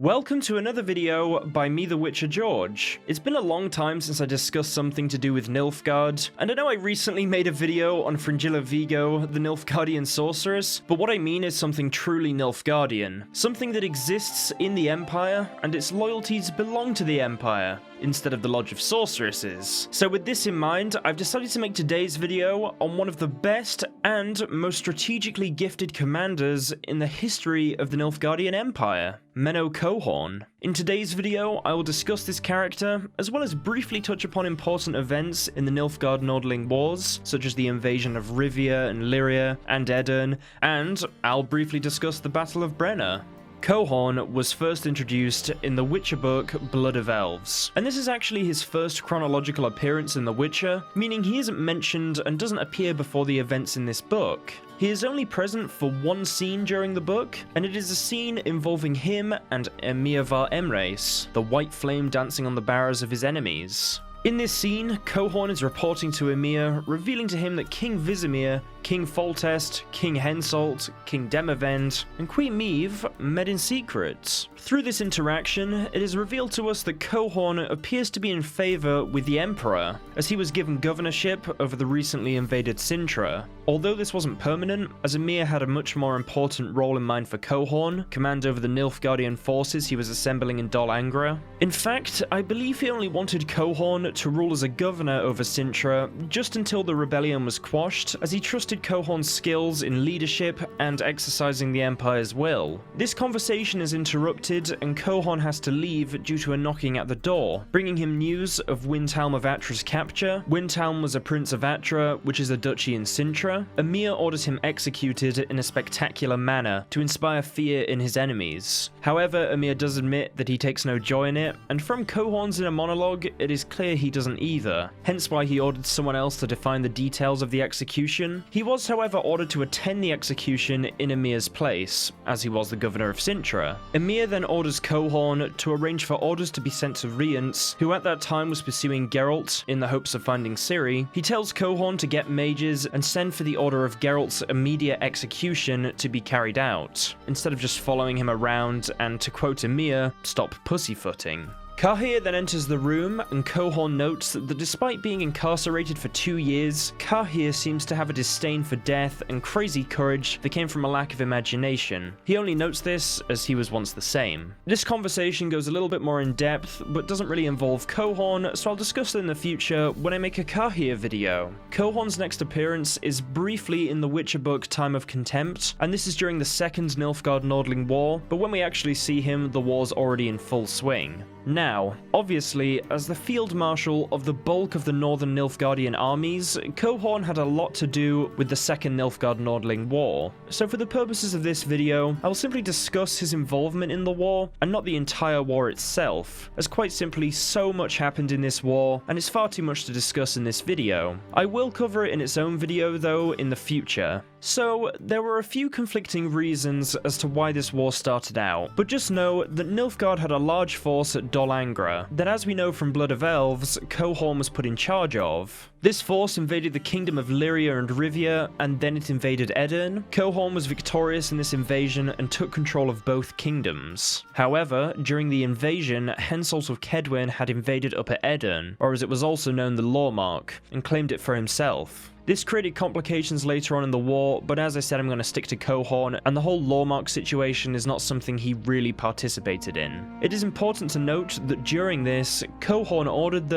Welcome to another video by me, the Witcher George. It's been a long time since I discussed something to do with Nilfgaard, and I know I recently made a video on Fringilla Vigo, the Nilfgaardian sorceress, but what I mean is something truly Nilfgaardian. Something that exists in the Empire, and its loyalties belong to the Empire, instead of the Lodge of Sorceresses. So with this in mind, I've decided to make today's video on one of the best and most strategically gifted commanders in the history of the Nilfgaardian Empire, Menno Coehoorn. In today's video, I will discuss this character, as well as briefly touch upon important events in the Nilfgaard-Nordling Wars, such as the invasion of Rivia and Lyria and Edirn, and I'll briefly discuss the Battle of Brenna. Coehoorn was first introduced in the Witcher book Blood of Elves, and this is actually his first chronological appearance in The Witcher, meaning he isn't mentioned and doesn't appear before the events in this book. He is only present for one scene during the book, and it is a scene involving him and Emreis, the white flame dancing on the barrows of his enemies. In this scene, Coehoorn is reporting to Emhyr, revealing to him that King Vizimir, King Foltest, King Henselt, King Demavend, and Queen Meve met in secret. Through this interaction, it is revealed to us that Coehoorn appears to be in favour with the Emperor, as he was given governorship over the recently invaded Sintra. Although this wasn't permanent, as Emhyr had a much more important role in mind for Coehoorn, command over the Nilfgaardian forces he was assembling in Dol Angra. In fact, I believe he only wanted Coehoorn to rule as a governor over Sintra just until the rebellion was quashed, as he trusted Coehoorn's skills in leadership and exercising the Empire's will. This conversation is interrupted and Coehoorn has to leave due to a knocking at the door, bringing him news of Windhelm of Atra's capture. Windhelm was a prince of Atra, which is a duchy in Sintra. Emhyr orders him executed in a spectacular manner to inspire fear in his enemies. However, Emhyr does admit that he takes no joy in it, and from Coehoorn's inner monologue, it is clear he doesn't either, hence why he ordered someone else to define the details of the execution. He was, however, ordered to attend the execution in Emhyr's place, as he was the governor of Sintra. Emhyr then orders Coehoorn to arrange for orders to be sent to Rience, who at that time was pursuing Geralt in the hopes of finding Ciri. He tells Coehoorn to get mages and send for the order of Geralt's immediate execution to be carried out, instead of just following him around and, to quote Emhyr, stop pussyfooting. Carhyr then enters the room, and Coehoorn notes that despite being incarcerated for 2 years, Carhyr seems to have a disdain for death and crazy courage that came from a lack of imagination. He only notes this as he was once the same. This conversation goes a little bit more in depth, but doesn't really involve Coehoorn, so I'll discuss it in the future when I make a Carhyr video. Coehoorn's next appearance is briefly in the Witcher book Time of Contempt, and this is during the Second Nilfgaard-Nordling War, but when we actually see him, the war's already in full swing. Now, obviously, as the field marshal of the bulk of the northern Nilfgaardian armies, Coehoorn had a lot to do with the Second Nilfgaard-Nordling War. So for the purposes of this video, I will simply discuss his involvement in the war, and not the entire war itself, as quite simply so much happened in this war, and it's far too much to discuss in this video. I will cover it in its own video though in the future. So, there were a few conflicting reasons as to why this war started out, but just know that Nilfgaard had a large force at Dol Angra, that as we know from Blood of Elves, Coehoorn was put in charge of. This force invaded the kingdom of Lyria and Rivia, and then it invaded Edirn. Coehoorn was victorious in this invasion and took control of both kingdoms. However, during the invasion, Henselt of Cedwyn had invaded Upper Edirn, or as it was also known, the Lawmark, and claimed it for himself. This created complications later on in the war, but as I said, I'm going to stick to Coehoorn, and the whole Lawmark situation is not something he really participated in. It is important to note that during this, Coehoorn ordered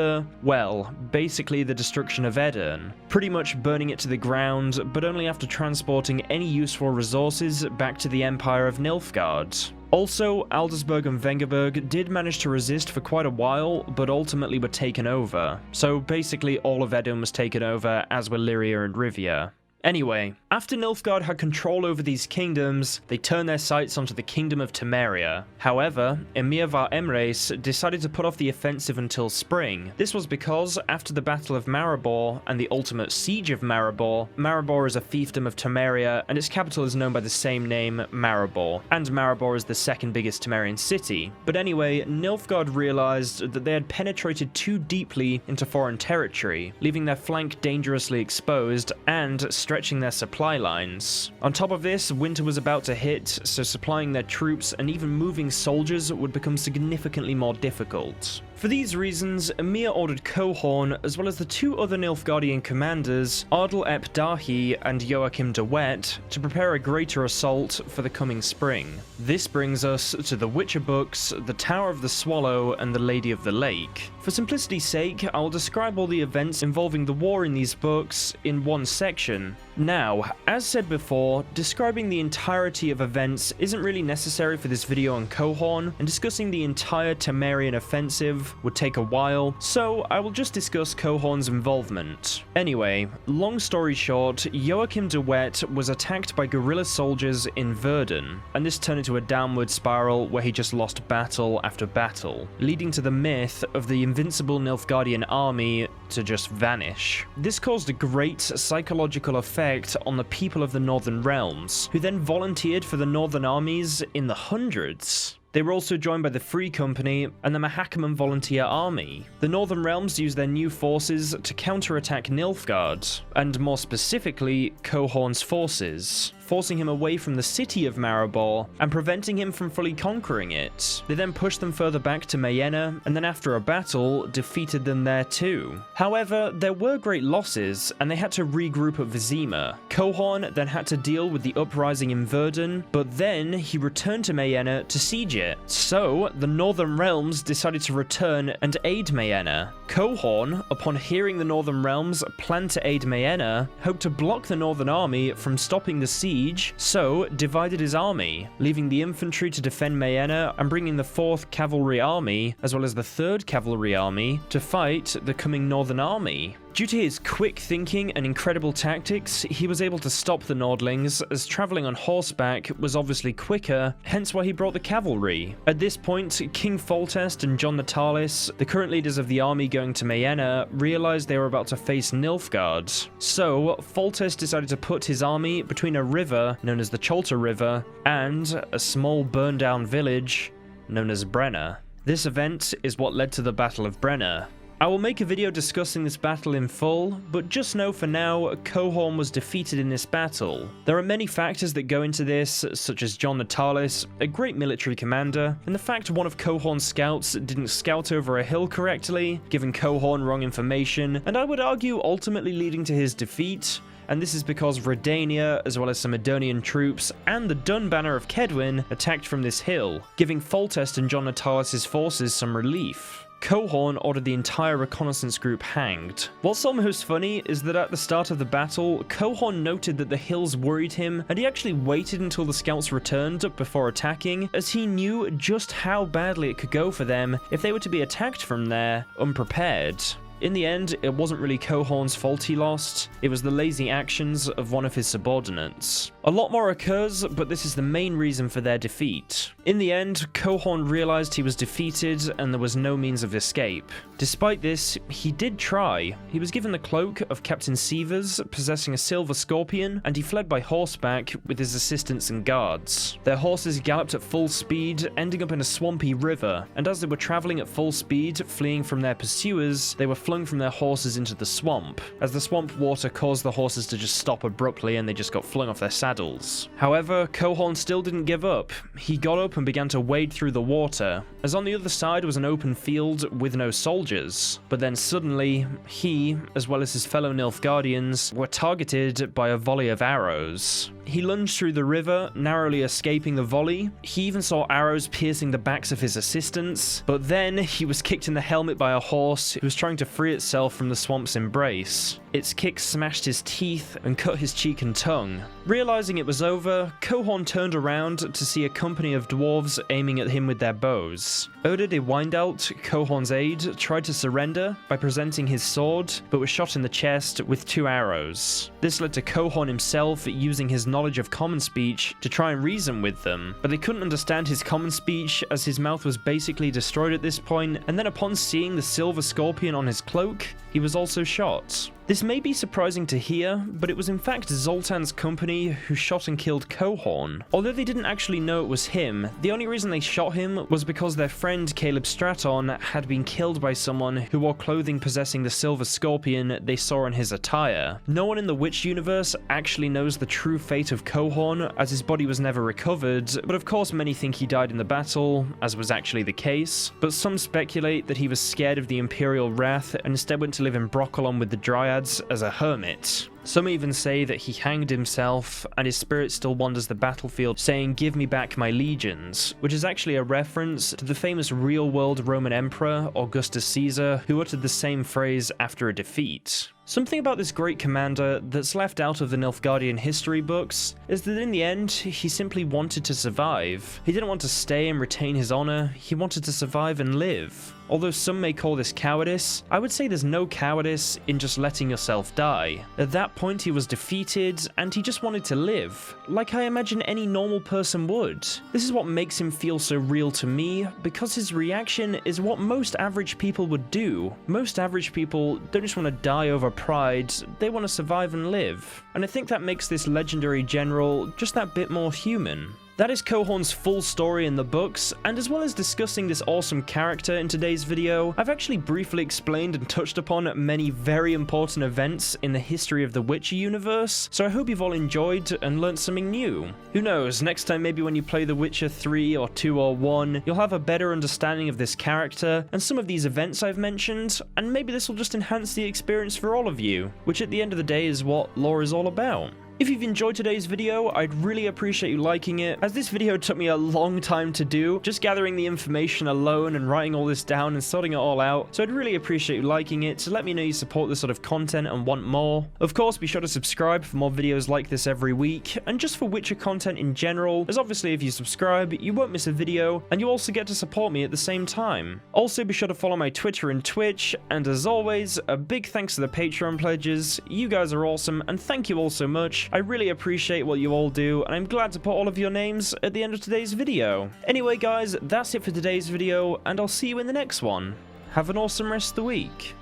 basically the destruction of Edirn, pretty much burning it to the ground, but only after transporting any useful resources back to the Empire of Nilfgaard. Also, Aldersberg and Vengerberg did manage to resist for quite a while, but ultimately were taken over. So basically all of Edirn was taken over, as were Lyria and Rivia. Anyway, after Nilfgaard had control over these kingdoms, they turned their sights onto the kingdom of Temeria. However, Emhyr var Emreis decided to put off the offensive until spring. This was because, after the Battle of Maribor and the ultimate siege of Maribor, Maribor is a fiefdom of Temeria, and its capital is known by the same name, Maribor, and Maribor is the second biggest Temerian city. But anyway, Nilfgaard realized that they had penetrated too deeply into foreign territory, leaving their flank dangerously exposed and stretching stretching their supply lines. On top of this, winter was about to hit, so supplying their troops and even moving soldiers would become significantly more difficult. For these reasons, Emhyr ordered Coehoorn, as well as the two other Nilfgaardian commanders, Ardal ep Dahi and Joachim de Wet, to prepare a greater assault for the coming spring. This brings us to the Witcher books, the Tower of the Swallow, and the Lady of the Lake. For simplicity's sake, I'll describe all the events involving the war in these books in one section. Now, as said before, describing the entirety of events isn't really necessary for this video on Coehoorn, and discussing the entire Temerian offensive would take a while, so I will just discuss Coehoorn's involvement. Anyway, long story short, Joachim de Wet was attacked by guerrilla soldiers in Verden, and this turned into a downward spiral where he just lost battle after battle, leading to the myth of the invincible Nilfgaardian army to just vanish. This caused a great psychological effect on the people of the Northern Realms, who then volunteered for the Northern armies in the hundreds. They were also joined by the Free Company and the Mahakaman Volunteer Army. The Northern Realms used their new forces to counterattack Nilfgaard, and more specifically, Coehoorn's forces, forcing him away from the city of Maribor and preventing him from fully conquering it. They then pushed them further back to Mayenne, and then after a battle, defeated them there too. However, there were great losses, and they had to regroup at Vizima. Coehoorn then had to deal with the uprising in Verden, but then he returned to Mayenne to siege it. So, the Northern Realms decided to return and aid Mayenne. Coehoorn, upon hearing the Northern Realms planned to aid Mayenne, hoped to block the Northern army from stopping the siege, so divided his army, leaving the infantry to defend Mayenne and bringing the 4th Cavalry Army, as well as the 3rd Cavalry Army, to fight the coming Northern army. Due to his quick thinking and incredible tactics, he was able to stop the Nordlings, as travelling on horseback was obviously quicker, hence why he brought the cavalry. At this point, King Foltest and John Natalis, the current leaders of the army going to Mayenne, realised they were about to face Nilfgaard. So, Foltest decided to put his army between a river, known as the Cholta River, and a small burned down village, known as Brenna. This event is what led to the Battle of Brenna. I will make a video discussing this battle in full, but just know for now, Coehoorn was defeated in this battle. There are many factors that go into this, such as John Natalis, a great military commander, and the fact one of Coehoorn's scouts didn't scout over a hill correctly, giving Coehoorn wrong information, and I would argue ultimately leading to his defeat. And this is because Redania, as well as some Edonian troops, and the Dun Banner of Kedwin attacked from this hill, giving Foltest and John Natalis' forces some relief. Coehoorn ordered the entire reconnaissance group hanged. What's almost funny is that at the start of the battle, Coehoorn noted that the hills worried him, and he actually waited until the scouts returned before attacking, as he knew just how badly it could go for them if they were to be attacked from there, unprepared. In the end, it wasn't really Coehoorn's fault he lost, it was the lazy actions of one of his subordinates. A lot more occurs, but this is the main reason for their defeat. In the end, Coehoorn realised he was defeated and there was no means of escape. Despite this, he did try. He was given the cloak of Captain Sievers, possessing a silver scorpion, and he fled by horseback with his assistants and guards. Their horses galloped at full speed, ending up in a swampy river, and as they were travelling at full speed, fleeing from their pursuers, they were flung from their horses into the swamp, as the swamp water caused the horses to just stop abruptly and they just got flung off their saddles. However, Coehoorn still didn't give up. He got up and began to wade through the water, as on the other side was an open field with no soldiers. But then suddenly, he, as well as his fellow Nilfgaardians, were targeted by a volley of arrows. He lunged through the river, narrowly escaping the volley. He even saw arrows piercing the backs of his assistants, but then he was kicked in the helmet by a horse who was trying to free itself from the swamp's embrace. Its kick smashed his teeth and cut his cheek and tongue. Realizing it was over, Coehoorn turned around to see a company of dwarves aiming at him with their bows. Urda de Windault, Coehoorn's aide, tried to surrender by presenting his sword, but was shot in the chest with 2 arrows. This led to Coehoorn himself using his knowledge of common speech to try and reason with them, but they couldn't understand his common speech as his mouth was basically destroyed at this point, and then upon seeing the silver scorpion on his cloak, he was also shot. This may be surprising to hear, but it was in fact Zoltan's company who shot and killed Coehoorn. Although they didn't actually know it was him, the only reason they shot him was because their friend Caleb Straton had been killed by someone who wore clothing possessing the silver scorpion they saw in his attire. No one in the Witch universe actually knows the true fate of Coehoorn, as his body was never recovered, but of course many think he died in the battle, as was actually the case, but some speculate that he was scared of the Imperial wrath and instead went to live in Brokilon with the Dryads as a hermit. Some even say that he hanged himself, and his spirit still wanders the battlefield saying, "Give me back my legions," which is actually a reference to the famous real-world Roman Emperor, Augustus Caesar, who uttered the same phrase after a defeat. Something about this great commander that's left out of the Nilfgaardian history books is that in the end, he simply wanted to survive. He didn't want to stay and retain his honor, he wanted to survive and live. Although some may call this cowardice, I would say there's no cowardice in just letting yourself die. At that point he was defeated, and he just wanted to live, like I imagine any normal person would. This is what makes him feel so real to me, because his reaction is what most average people would do. Most average people don't just want to die over pride, they want to survive and live. And I think that makes this legendary general just that bit more human. That is Coehoorn's full story in the books, and as well as discussing this awesome character in today's video, I've actually briefly explained and touched upon many very important events in the history of the Witcher universe, so I hope you've all enjoyed and learned something new. Who knows, next time maybe when you play The Witcher 3 or 2 or 1, you'll have a better understanding of this character and some of these events I've mentioned, and maybe this will just enhance the experience for all of you, which at the end of the day is what lore is all about. If you've enjoyed today's video, I'd really appreciate you liking it, as this video took me a long time to do, just gathering the information alone and writing all this down and sorting it all out, so I'd really appreciate you liking it to let me know you support this sort of content and want more. Of course, be sure to subscribe for more videos like this every week, and just for Witcher content in general, as obviously if you subscribe, you won't miss a video, and you also get to support me at the same time. Also, be sure to follow my Twitter and Twitch, and as always, a big thanks to the Patreon pledges. You guys are awesome, and thank you all so much. I really appreciate what you all do, and I'm glad to put all of your names at the end of today's video. Anyway guys, that's it for today's video, and I'll see you in the next one. Have an awesome rest of the week.